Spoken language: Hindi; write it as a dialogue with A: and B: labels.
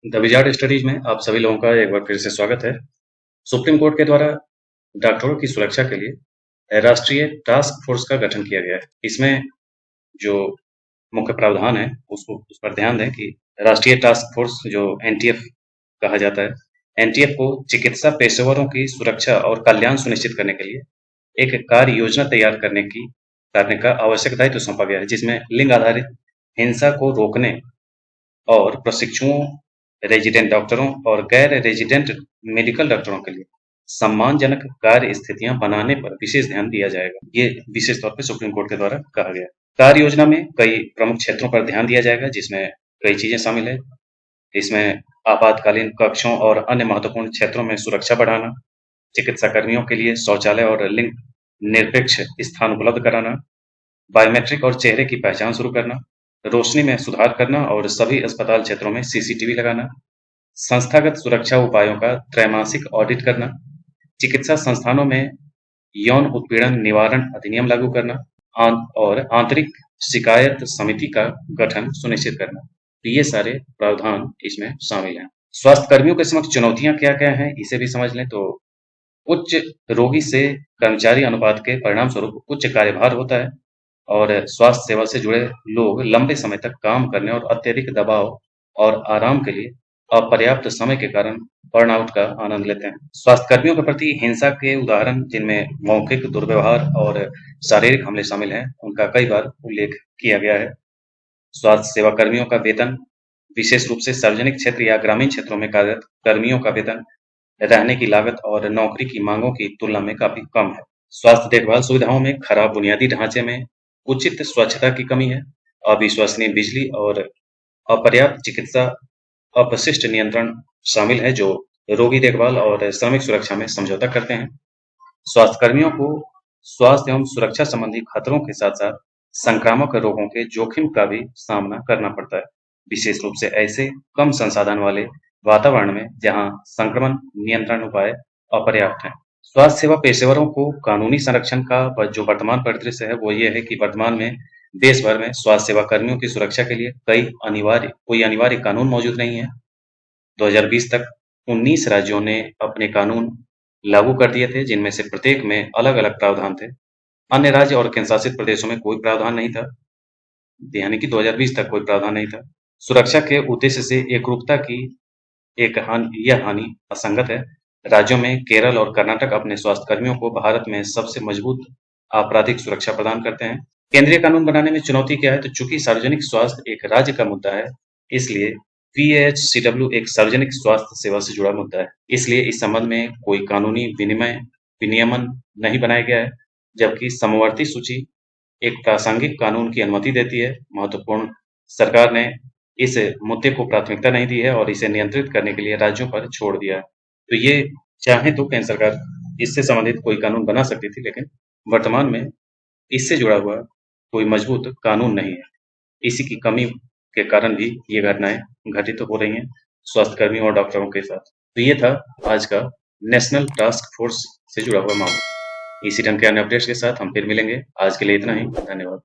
A: द विजार्ड स्टडीज में आप सभी लोगों का एक बार फिर से स्वागत है। सुप्रीम कोर्ट के द्वारा डॉक्टरों की सुरक्षा के लिए राष्ट्रीय टास्क फोर्स का गठन किया गया है। इसमें जो मुख्य प्रावधान है उसको उस पर ध्यान दें कि राष्ट्रीय टास्क फोर्स जो एनटीएफ कहा जाता है, एनटीएफ को चिकित्सा पेशेवरों की सुरक्षा और कल्याण सुनिश्चित करने के लिए एक कार्य योजना तैयार करने का आवश्यक दायित्व सौंपा गया है, जिसमें लिंग आधारित हिंसा को रोकने और प्रशिक्षुओं, रेजिडेंट डॉक्टरों और गैर रेजिडेंट मेडिकल डॉक्टरों के लिए सम्मानजनक कार्य स्थितियां बनाने पर विशेष ध्यान दिया जाएगा। ये विशेष तौर पे सुप्रीम कोर्ट के द्वारा कहा गया है। कार्य योजना में कई प्रमुख क्षेत्रों पर ध्यान दिया जाएगा, जिसमें कई चीजें शामिल है। इसमें आपातकालीन कक्षों और अन्य महत्वपूर्ण क्षेत्रों में सुरक्षा बढ़ाना, चिकित्सा कर्मियों के लिए शौचालय और लिंग निरपेक्ष स्थान उपलब्ध कराना, बायोमेट्रिक और चेहरे की पहचान शुरू करना, रोशनी में सुधार करना और सभी अस्पताल क्षेत्रों में सीसीटीवी लगाना, संस्थागत सुरक्षा उपायों का त्रैमासिक ऑडिट करना, चिकित्सा संस्थानों में यौन उत्पीड़न निवारण अधिनियम लागू करना और आंतरिक शिकायत समिति का गठन सुनिश्चित करना। तो ये सारे प्रावधान इसमें शामिल हैं। स्वास्थ्य कर्मियों के समक्ष चुनौतियां क्या-क्या हैं, इसे भी समझ लें। तो उच्च रोगी से कर्मचारी अनुपात के परिणाम स्वरूप उच्च कार्यभार होता है और स्वास्थ्य सेवा से जुड़े लोग लंबे समय तक काम करने और अत्यधिक दबाव और आराम के लिए अपर्याप्त समय के कारण बर्नआउट का आनंद लेते हैं। स्वास्थ्य कर्मियों के प्रति हिंसा के उदाहरण, जिनमें मौखिक दुर्व्यवहार और शारीरिक हमले शामिल हैं, उनका कई बार उल्लेख किया गया है। स्वास्थ्य सेवा कर्मियों का वेतन, विशेष रूप से सार्वजनिक क्षेत्र या ग्रामीण क्षेत्रों में कार्यरत कर्मियों का वेतन, रहने की लागत और नौकरी की मांगों की तुलना में काफी कम है। स्वास्थ्य देखभाल सुविधाओं में खराब बुनियादी ढांचे में उचित स्वच्छता की कमी है, अविश्वसनीय बिजली और अपर्याप्त चिकित्सा अपशिष्ट नियंत्रण शामिल है, जो रोगी देखभाल और श्रमिक सुरक्षा में समझौता करते हैं। स्वास्थ्य कर्मियों को स्वास्थ्य एवं सुरक्षा संबंधी खतरों के साथ-साथ संक्रामक रोगों के जोखिम का भी सामना करना पड़ता है, विशेष रूप से ऐसे कम संसाधन वाले वातावरण में जहां संक्रमण नियंत्रण उपाय अपर्याप्त हैं। स्वास्थ्य सेवा पेशेवरों को कानूनी संरक्षण का जो वर्तमान परिदृश्य है वो ये है कि वर्तमान में देश भर में स्वास्थ्य सेवा कर्मियों की सुरक्षा के लिए कोई अनिवार्य कानून मौजूद नहीं है। 2020 तक 19 राज्यों ने अपने कानून लागू कर दिए थे, जिनमें से प्रत्येक में अलग-अलग प्रावधान थे। अन्य राज्य और केंद्र शासित प्रदेशों में कोई प्रावधान नहीं था, यानी कि 2020 तक कोई प्रावधान नहीं था। सुरक्षा के उद्देश्य से एकरूपता की यह हानि असंगत है। राज्यों में केरल और कर्नाटक अपने स्वास्थ्य कर्मियों को भारत में सबसे मजबूत आपराधिक सुरक्षा प्रदान करते हैं। केंद्रीय कानून बनाने में चुनौती क्या है? तो चूंकि सार्वजनिक स्वास्थ्य एक राज्य का मुद्दा है, इसलिए PAHCW एक सार्वजनिक स्वास्थ्य सेवा से जुड़ा मुद्दा है। इसलिए इस संबंध में कोई कानूनी विनियमन नहीं बनाया गया है, जबकि समवर्ती सूची एक प्रासंगिक कानून की अनुमति देती है। महत्वपूर्ण सरकार ने इस मुद्दे को प्राथमिकता नहीं दी है और इसे नियंत्रित करने के लिए राज्यों पर छोड़ दिया है। तो ये चाहे तो केंद्र सरकार इससे संबंधित कोई कानून बना सकती थी, लेकिन वर्तमान में इससे जुड़ा हुआ कोई मजबूत कानून नहीं है। इसी की कमी के कारण भी ये घटनाएं घटित तो हो रही हैं स्वास्थ्य कर्मियों और डॉक्टरों के साथ। तो ये था आज का नेशनल टास्क फोर्स से जुड़ा हुआ मामला। इसी ढंग के अन्य अपडेट्स के साथ हम फिर मिलेंगे। आज के लिए इतना ही। धन्यवाद।